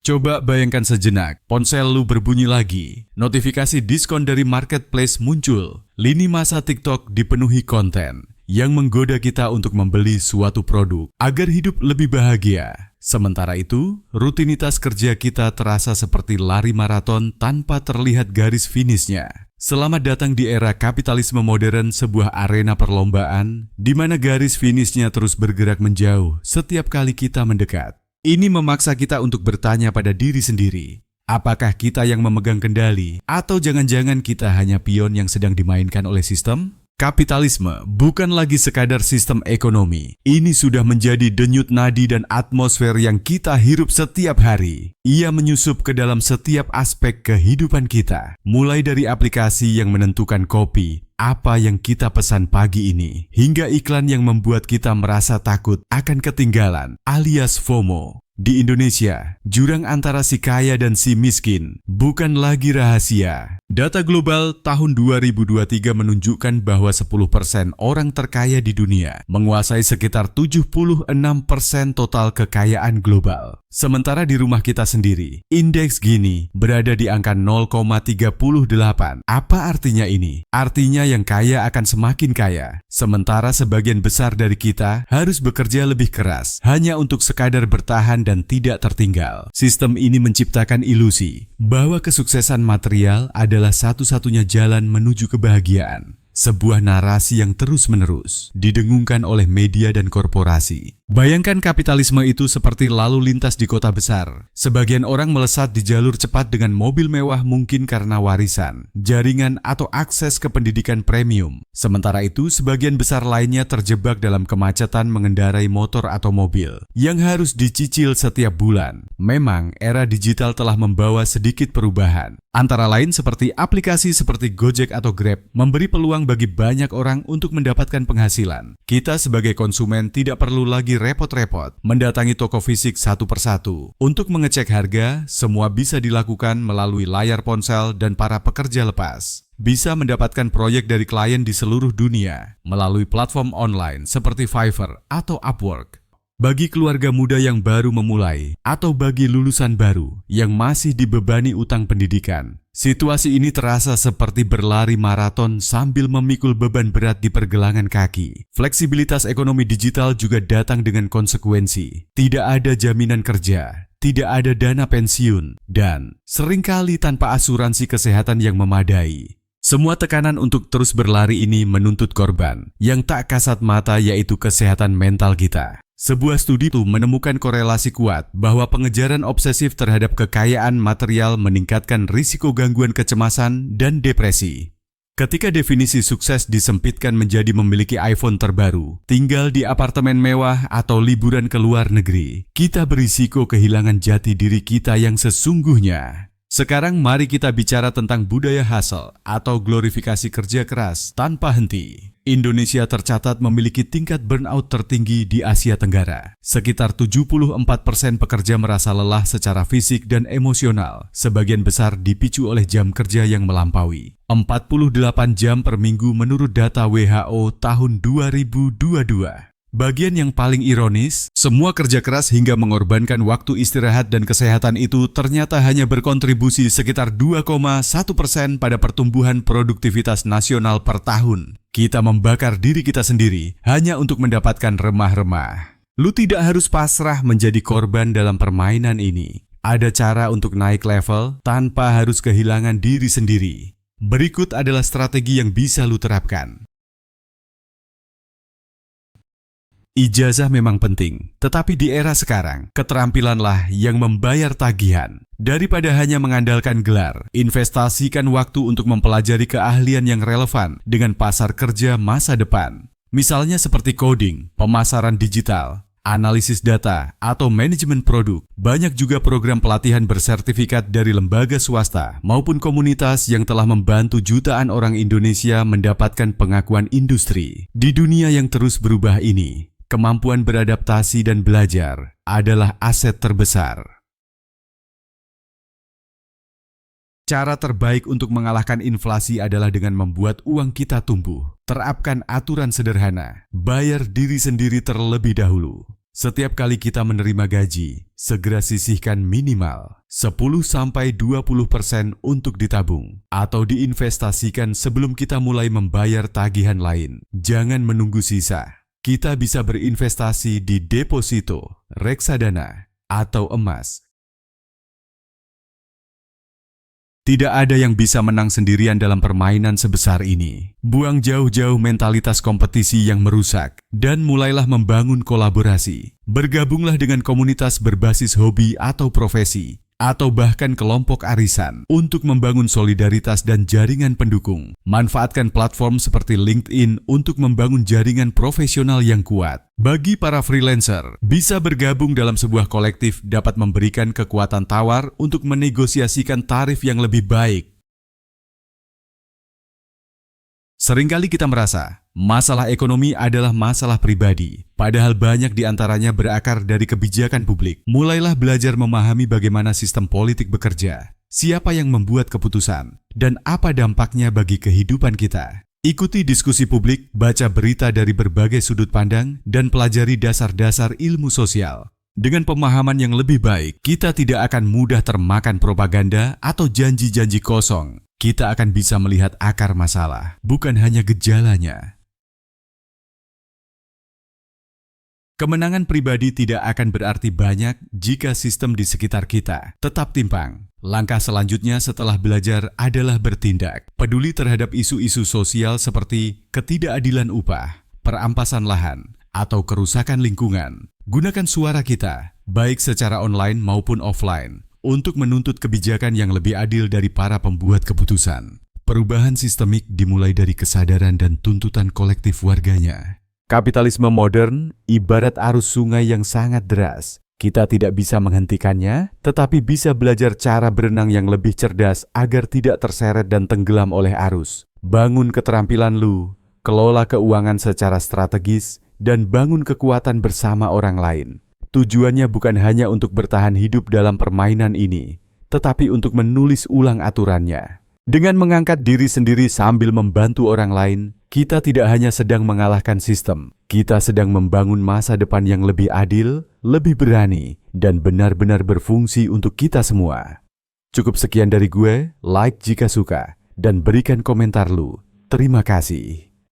Coba bayangkan sejenak, ponsel lu berbunyi lagi, notifikasi diskon dari marketplace muncul, lini masa TikTok dipenuhi konten yang menggoda kita untuk membeli suatu produk agar hidup lebih bahagia. Sementara itu, rutinitas kerja kita terasa seperti lari maraton tanpa terlihat garis finishnya. Selamat datang di era kapitalisme modern, sebuah arena perlombaan di mana garis finishnya terus bergerak menjauh setiap kali kita mendekat. Ini memaksa kita untuk bertanya pada diri sendiri, apakah kita yang memegang kendali atau jangan-jangan kita hanya pion yang sedang dimainkan oleh sistem? Kapitalisme bukan lagi sekadar sistem ekonomi. Ini sudah menjadi denyut nadi dan atmosfer yang kita hirup setiap hari. Ia menyusup ke dalam setiap aspek kehidupan kita. Mulai dari aplikasi yang menentukan kopi, apa yang kita pesan pagi ini, hingga iklan yang membuat kita merasa takut akan ketinggalan, alias FOMO. Di Indonesia, jurang antara si kaya dan si miskin bukan lagi rahasia. Data global tahun 2023 menunjukkan bahwa 10% orang terkaya di dunia menguasai sekitar 76% total kekayaan global. Sementara di rumah kita sendiri, indeks Gini berada di angka 0,38. Apa artinya ini? Artinya yang kaya akan semakin kaya, sementara sebagian besar dari kita harus bekerja lebih keras hanya untuk sekadar bertahan dan tidak tertinggal. Sistem ini menciptakan ilusi bahwa kesuksesan material adalah satu-satunya jalan menuju kebahagiaan. Sebuah narasi yang terus-menerus didengungkan oleh media dan korporasi. Bayangkan kapitalisme itu seperti lalu lintas di kota besar. Sebagian orang melesat di jalur cepat dengan mobil mewah mungkin karena warisan, jaringan atau akses ke pendidikan premium. Sementara itu, sebagian besar lainnya terjebak dalam kemacetan mengendarai motor atau mobil yang harus dicicil setiap bulan. Memang, era digital telah membawa sedikit perubahan. Antara lain seperti aplikasi seperti Gojek atau Grab memberi peluang bagi banyak orang untuk mendapatkan penghasilan. Kita sebagai konsumen tidak perlu lagi repot-repot mendatangi toko fisik satu persatu. Untuk mengecek harga, semua bisa dilakukan melalui layar ponsel dan para pekerja lepas bisa mendapatkan proyek dari klien di seluruh dunia melalui platform online seperti Fiverr atau Upwork. Bagi keluarga muda yang baru memulai atau bagi lulusan baru yang masih dibebani utang pendidikan, situasi ini terasa seperti berlari maraton sambil memikul beban berat di pergelangan kaki. Fleksibilitas ekonomi digital juga datang dengan konsekuensi. Tidak ada jaminan kerja, tidak ada dana pensiun, dan seringkali tanpa asuransi kesehatan yang memadai. Semua tekanan untuk terus berlari ini menuntut korban yang tak kasat mata, yaitu kesehatan mental kita. Sebuah studi itu menemukan korelasi kuat bahwa pengejaran obsesif terhadap kekayaan material meningkatkan risiko gangguan kecemasan dan depresi. Ketika definisi sukses disempitkan menjadi memiliki iPhone terbaru, tinggal di apartemen mewah, atau liburan ke luar negeri, kita berisiko kehilangan jati diri kita yang sesungguhnya. Sekarang mari kita bicara tentang budaya hustle atau glorifikasi kerja keras tanpa henti. Indonesia tercatat memiliki tingkat burnout tertinggi di Asia Tenggara. Sekitar 74% pekerja merasa lelah secara fisik dan emosional. Sebagian besar dipicu oleh jam kerja yang melampaui 48 jam per minggu menurut data WHO tahun 2022. Bagian yang paling ironis, semua kerja keras hingga mengorbankan waktu istirahat dan kesehatan itu ternyata hanya berkontribusi sekitar 2,1% pada pertumbuhan produktivitas nasional per tahun. Kita membakar diri kita sendiri hanya untuk mendapatkan remah-remah. Lu tidak harus pasrah menjadi korban dalam permainan ini. Ada cara untuk naik level tanpa harus kehilangan diri sendiri. Berikut adalah strategi yang bisa lu terapkan. Ijazah memang penting, tetapi di era sekarang, keterampilanlah yang membayar tagihan. Daripada hanya mengandalkan gelar, investasikan waktu untuk mempelajari keahlian yang relevan dengan pasar kerja masa depan. Misalnya seperti coding, pemasaran digital, analisis data, atau manajemen produk. Banyak juga program pelatihan bersertifikat dari lembaga swasta maupun komunitas yang telah membantu jutaan orang Indonesia mendapatkan pengakuan industri. Di dunia yang terus berubah ini, kemampuan beradaptasi dan belajar adalah aset terbesar. Cara terbaik untuk mengalahkan inflasi adalah dengan membuat uang kita tumbuh. Terapkan aturan sederhana, bayar diri sendiri terlebih dahulu. Setiap kali kita menerima gaji, segera sisihkan minimal 10-20% untuk ditabung atau diinvestasikan sebelum kita mulai membayar tagihan lain. Jangan menunggu sisa. Kita bisa berinvestasi di deposito, reksadana, atau emas. Tidak ada yang bisa menang sendirian dalam permainan sebesar ini. Buang jauh-jauh mentalitas kompetisi yang merusak dan mulailah membangun kolaborasi. Bergabunglah dengan komunitas berbasis hobi atau profesi, atau bahkan kelompok arisan untuk membangun solidaritas dan jaringan pendukung. Manfaatkan platform seperti LinkedIn untuk membangun jaringan profesional yang kuat. Bagi para freelancer, bisa bergabung dalam sebuah kolektif dapat memberikan kekuatan tawar untuk menegosiasikan tarif yang lebih baik. Seringkali kita merasa masalah ekonomi adalah masalah pribadi, padahal banyak di antaranya berakar dari kebijakan publik. Mulailah belajar memahami bagaimana sistem politik bekerja, siapa yang membuat keputusan, dan apa dampaknya bagi kehidupan kita. Ikuti diskusi publik, baca berita dari berbagai sudut pandang, dan pelajari dasar-dasar ilmu sosial. Dengan pemahaman yang lebih baik, kita tidak akan mudah termakan propaganda atau janji-janji kosong. Kita akan bisa melihat akar masalah, bukan hanya gejalanya. Kemenangan pribadi tidak akan berarti banyak jika sistem di sekitar kita tetap timpang. Langkah selanjutnya setelah belajar adalah bertindak. Peduli terhadap isu-isu sosial seperti ketidakadilan upah, perampasan lahan, atau kerusakan lingkungan. Gunakan suara kita, baik secara online maupun offline, untuk menuntut kebijakan yang lebih adil dari para pembuat keputusan. Perubahan sistemik dimulai dari kesadaran dan tuntutan kolektif warganya. Kapitalisme modern ibarat arus sungai yang sangat deras. Kita tidak bisa menghentikannya, tetapi bisa belajar cara berenang yang lebih cerdas agar tidak terseret dan tenggelam oleh arus. Bangun keterampilan lu, kelola keuangan secara strategis, dan bangun kekuatan bersama orang lain. Tujuannya bukan hanya untuk bertahan hidup dalam permainan ini, tetapi untuk menulis ulang aturannya. Dengan mengangkat diri sendiri sambil membantu orang lain, kita tidak hanya sedang mengalahkan sistem, kita sedang membangun masa depan yang lebih adil, lebih berani, dan benar-benar berfungsi untuk kita semua. Cukup sekian dari gue, like jika suka, dan berikan komentar lu. Terima kasih.